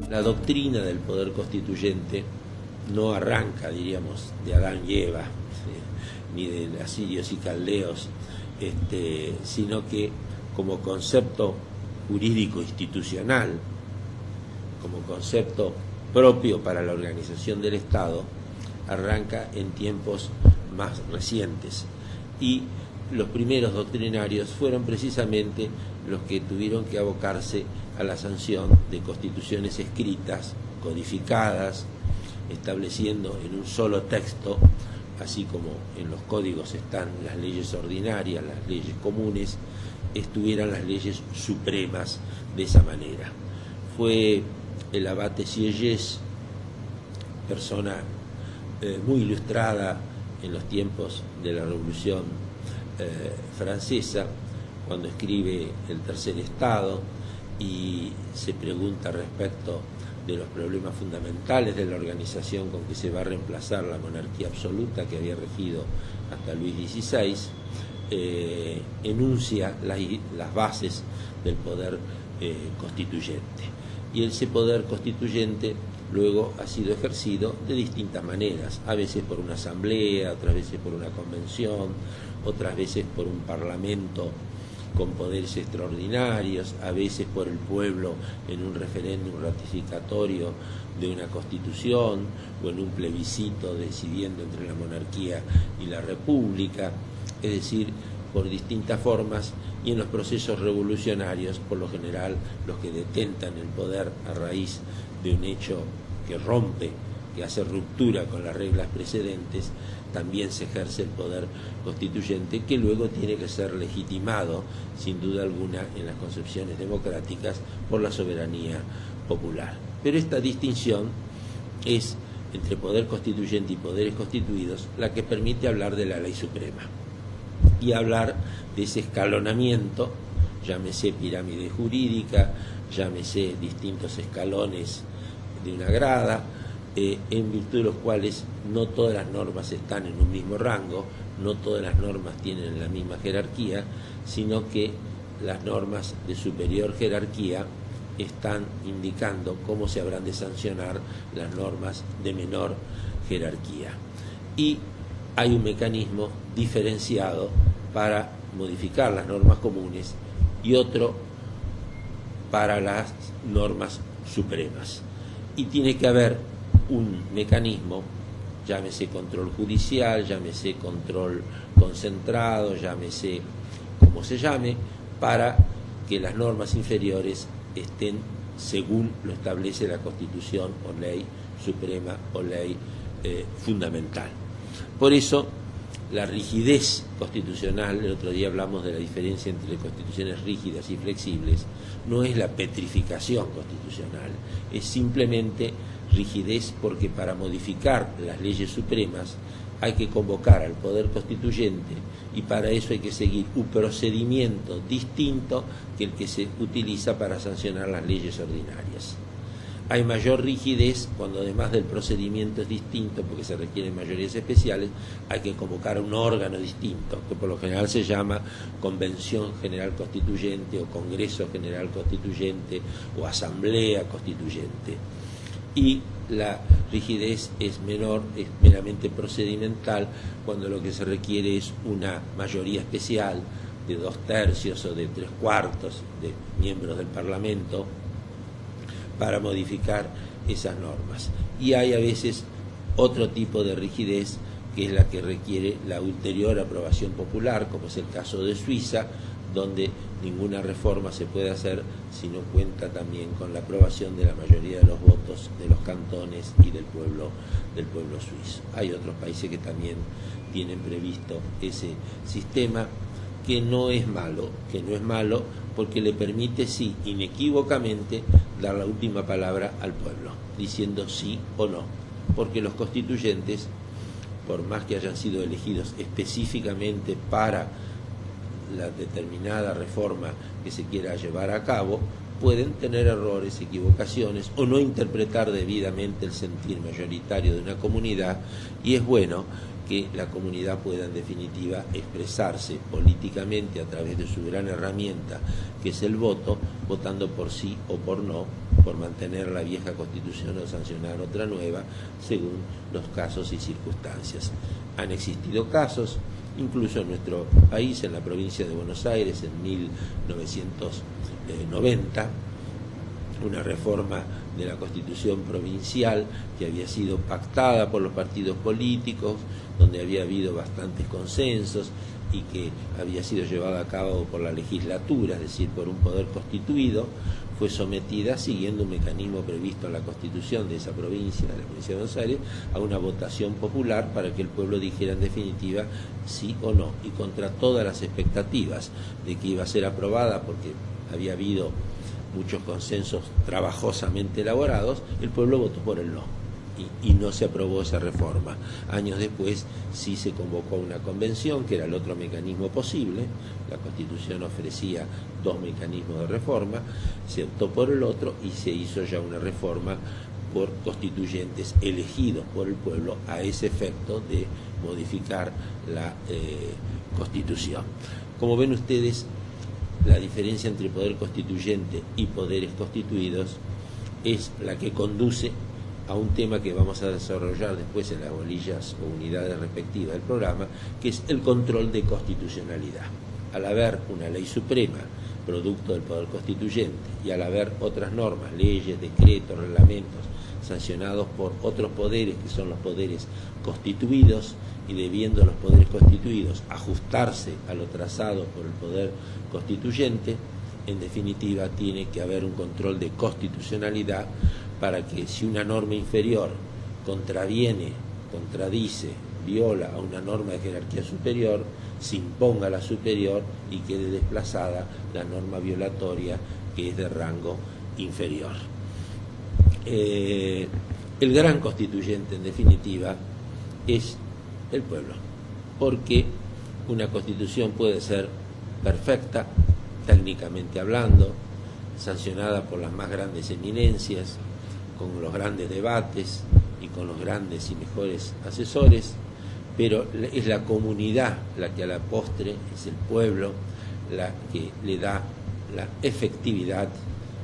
La doctrina del poder constituyente no arranca, diríamos, de Adán y Eva, ni de asirios y caldeos, sino que como concepto jurídico institucional, como concepto propio para la organización del Estado, arranca en tiempos más recientes. Y los primeros doctrinarios fueron precisamente los que tuvieron que abocarse a la sanción de constituciones escritas, codificadas, estableciendo en un solo texto, así como en los códigos están las leyes ordinarias, las leyes comunes, estuvieran las leyes supremas de esa manera. Fue el abate Sieyès, persona muy ilustrada en los tiempos de la Revolución Francesa, cuando escribe El Tercer Estado y se pregunta respecto de los problemas fundamentales de la organización con que se va a reemplazar la monarquía absoluta que había regido hasta Luis XVI, enuncia las bases del poder constituyente. Y ese poder constituyente luego ha sido ejercido de distintas maneras, a veces por una asamblea, otras veces por una convención, otras veces por un parlamento con poderes extraordinarios, a veces por el pueblo en un referéndum ratificatorio de una constitución o en un plebiscito decidiendo entre la monarquía y la república, es decir, por distintas formas, y en los procesos revolucionarios, por lo general, los que detentan el poder a raíz de un hecho que rompe, que hace ruptura con las reglas precedentes, también se ejerce el poder constituyente, que luego tiene que ser legitimado, sin duda alguna, en las concepciones democráticas por la soberanía popular. Pero esta distinción es entre poder constituyente y poderes constituidos la que permite hablar de la ley suprema y hablar de ese escalonamiento, llámese pirámide jurídica, llámese distintos escalones de una grada, en virtud de los cuales no todas las normas están en un mismo rango, no todas las normas tienen la misma jerarquía, sino que las normas de superior jerarquía están indicando cómo se habrán de sancionar las normas de menor jerarquía. Y hay un mecanismo diferenciado para modificar las normas comunes y otro para las normas supremas. Y tiene que haber un mecanismo, llámese control judicial, llámese control concentrado, llámese como se llame, para que las normas inferiores estén según lo establece la Constitución o ley suprema o ley fundamental. Por eso, la rigidez constitucional, el otro día hablamos de la diferencia entre constituciones rígidas y flexibles, no es la petrificación constitucional, es simplemente rigidez porque para modificar las leyes supremas hay que convocar al poder constituyente y para eso hay que seguir un procedimiento distinto que el que se utiliza para sancionar las leyes ordinarias. Hay mayor rigidez cuando además del procedimiento es distinto porque se requieren mayorías especiales, hay que convocar a un órgano distinto, que por lo general se llama Convención General Constituyente o Congreso General Constituyente o Asamblea Constituyente. Y la rigidez es menor, es meramente procedimental, cuando lo que se requiere es una mayoría especial de 2/3 o de 3/4 de miembros del Parlamento para modificar esas normas. Y hay a veces otro tipo de rigidez, que es la que requiere la ulterior aprobación popular, como es el caso de Suiza, donde ninguna reforma se puede hacer si no cuenta también con la aprobación de la mayoría de los votos de los cantones y del pueblo suizo. Hay otros países que también tienen previsto ese sistema, que no es malo porque le permite, sí, inequívocamente, dar la última palabra al pueblo, diciendo sí o no, porque los constituyentes, por más que hayan sido elegidos específicamente para la determinada reforma que se quiera llevar a cabo, pueden tener errores, equivocaciones o no interpretar debidamente el sentir mayoritario de una comunidad, y es bueno que la comunidad pueda en definitiva expresarse políticamente a través de su gran herramienta que es el voto, votando por sí o por no, por mantener la vieja Constitución o sancionar otra nueva según los casos y circunstancias. Han existido casos, incluso en nuestro país, en la provincia de Buenos Aires, en 1990, una reforma de la Constitución provincial que había sido pactada por los partidos políticos, donde había habido bastantes consensos y que había sido llevada a cabo por la legislatura, es decir, por un poder constituido, fue sometida, siguiendo un mecanismo previsto en la Constitución de esa provincia, de la provincia de Buenos Aires, a una votación popular para que el pueblo dijera en definitiva sí o no, y contra todas las expectativas de que iba a ser aprobada, porque había habido muchos consensos trabajosamente elaborados, el pueblo votó por el no y no se aprobó esa reforma. Años después sí se convocó una convención, que era el otro mecanismo posible. La Constitución ofrecía dos mecanismos de reforma, se optó por el otro y se hizo ya una reforma por constituyentes elegidos por el pueblo a ese efecto de modificar la Constitución. Como ven ustedes, la diferencia entre poder constituyente y poderes constituidos es la que conduce a un tema que vamos a desarrollar después en las bolillas o unidades respectivas del programa, que es el control de constitucionalidad. Al haber una ley suprema, producto del poder constituyente, y al haber otras normas, leyes, decretos, reglamentos, sancionados por otros poderes, que son los poderes constituidos, y debiendo los poderes constituidos ajustarse a lo trazado por el poder constituyente, en definitiva tiene que haber un control de constitucionalidad para que si una norma inferior contraviene, contradice, viola a una norma de jerarquía superior, se imponga la superior y quede desplazada la norma violatoria que es de rango inferior. El gran constituyente, en definitiva, es el pueblo, porque una constitución puede ser perfecta, técnicamente hablando, sancionada por las más grandes eminencias, con los grandes debates y con los grandes y mejores asesores, pero es la comunidad la que a la postre, es el pueblo, la que le da la efectividad,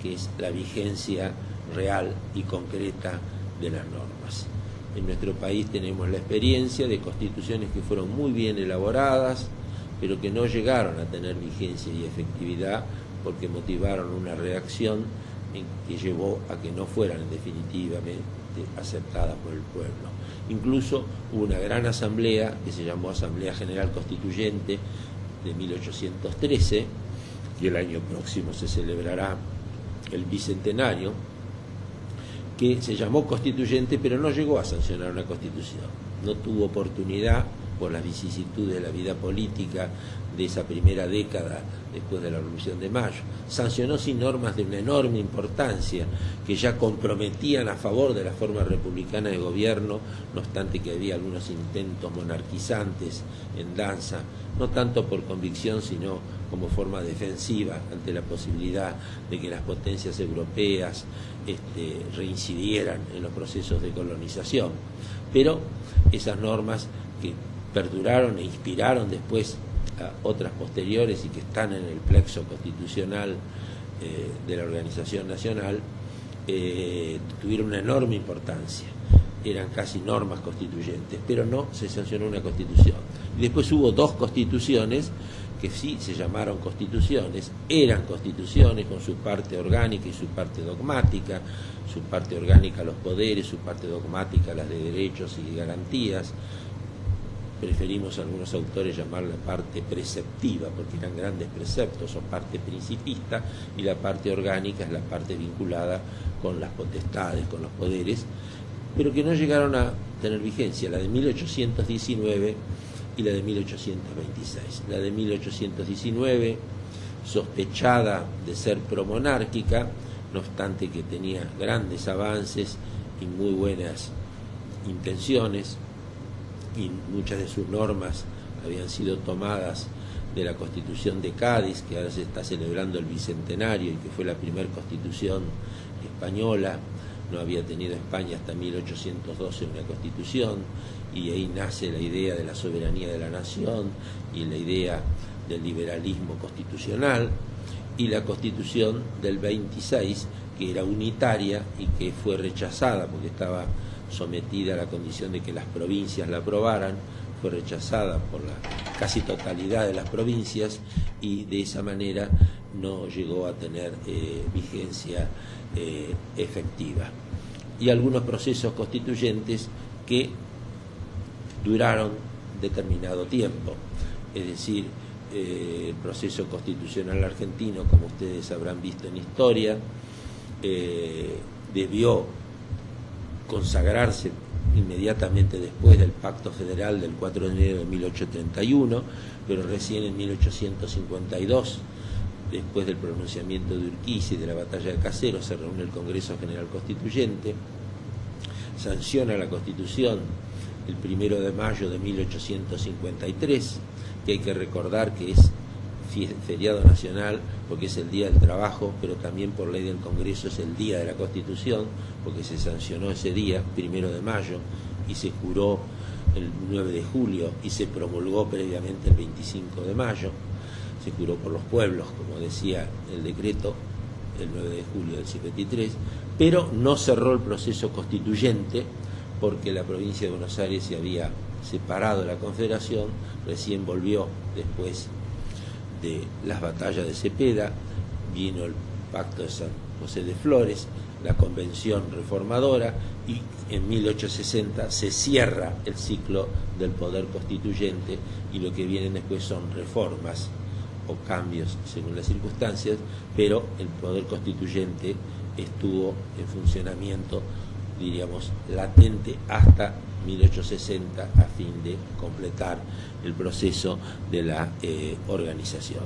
que es la vigencia real y concreta de las normas. En nuestro país tenemos la experiencia de constituciones que fueron muy bien elaboradas, pero que no llegaron a tener vigencia y efectividad porque motivaron una reacción que llevó a que no fueran definitivamente aceptadas por el pueblo. Incluso hubo una gran asamblea que se llamó Asamblea General Constituyente de 1813, y el año próximo se celebrará el bicentenario, que se llamó constituyente pero no llegó a sancionar una constitución, no tuvo oportunidad por las vicisitudes de la vida política de esa primera década después de la Revolución de Mayo. Sancionó sin normas de una enorme importancia que ya comprometían a favor de la forma republicana de gobierno, no obstante que había algunos intentos monarquizantes en danza, no tanto por convicción sino como forma defensiva ante la posibilidad de que las potencias europeas reincidieran en los procesos de colonización. Pero esas normas que perduraron e inspiraron después a otras posteriores y que están en el plexo constitucional de la Organización Nacional, tuvieron una enorme importancia. Eran casi normas constituyentes, pero no se sancionó una constitución. Y después hubo dos constituciones que sí se llamaron constituciones, eran constituciones con su parte orgánica y su parte dogmática, su parte orgánica los poderes, su parte dogmática las de derechos y garantías. Preferimos algunos autores llamar la parte preceptiva, porque eran grandes preceptos, o parte principista, y la parte orgánica es la parte vinculada con las potestades, con los poderes, pero que no llegaron a tener vigencia, la de 1819 y la de 1826. La de 1819, sospechada de ser promonárquica, no obstante que tenía grandes avances y muy buenas intenciones, y muchas de sus normas habían sido tomadas de la Constitución de Cádiz, que ahora se está celebrando el bicentenario y que fue la primera constitución española no había tenido España hasta 1812 una constitución, y ahí nace la idea de la soberanía de la nación y la idea del liberalismo constitucional, y la Constitución del 26, que era unitaria y que fue rechazada porque estaba sometida a la condición de que las provincias la aprobaran, fue rechazada por la casi totalidad de las provincias, y de esa manera no llegó a tener vigencia efectiva. Y algunos procesos constituyentes que duraron determinado tiempo, es decir, el proceso constitucional argentino, como ustedes habrán visto en historia, debió consagrarse inmediatamente después del Pacto Federal del 4 de enero de 1831, pero recién en 1852, después del pronunciamiento de Urquiza y de la batalla de Caseros, se reúne el Congreso General Constituyente, sanciona la Constitución el 1 de mayo de 1853, que hay que recordar que es feriado nacional porque es el Día del Trabajo, pero también por ley del Congreso es el Día de la Constitución, porque se sancionó ese día, 1 de mayo, y se juró el 9 de julio y se promulgó previamente el 25 de mayo, se juró por los pueblos, como decía el decreto, el 9 de julio del 53, pero no cerró el proceso constituyente porque la provincia de Buenos Aires se había separado de la Confederación, recién volvió después de las batallas de Cepeda, vino el Pacto de San José de Flores, la Convención Reformadora, y en 1860 se cierra el ciclo del poder constituyente, y lo que vienen después son reformas o cambios según las circunstancias, pero el poder constituyente estuvo en funcionamiento, diríamos, latente hasta 1860 a fin de completar el proceso de la organización.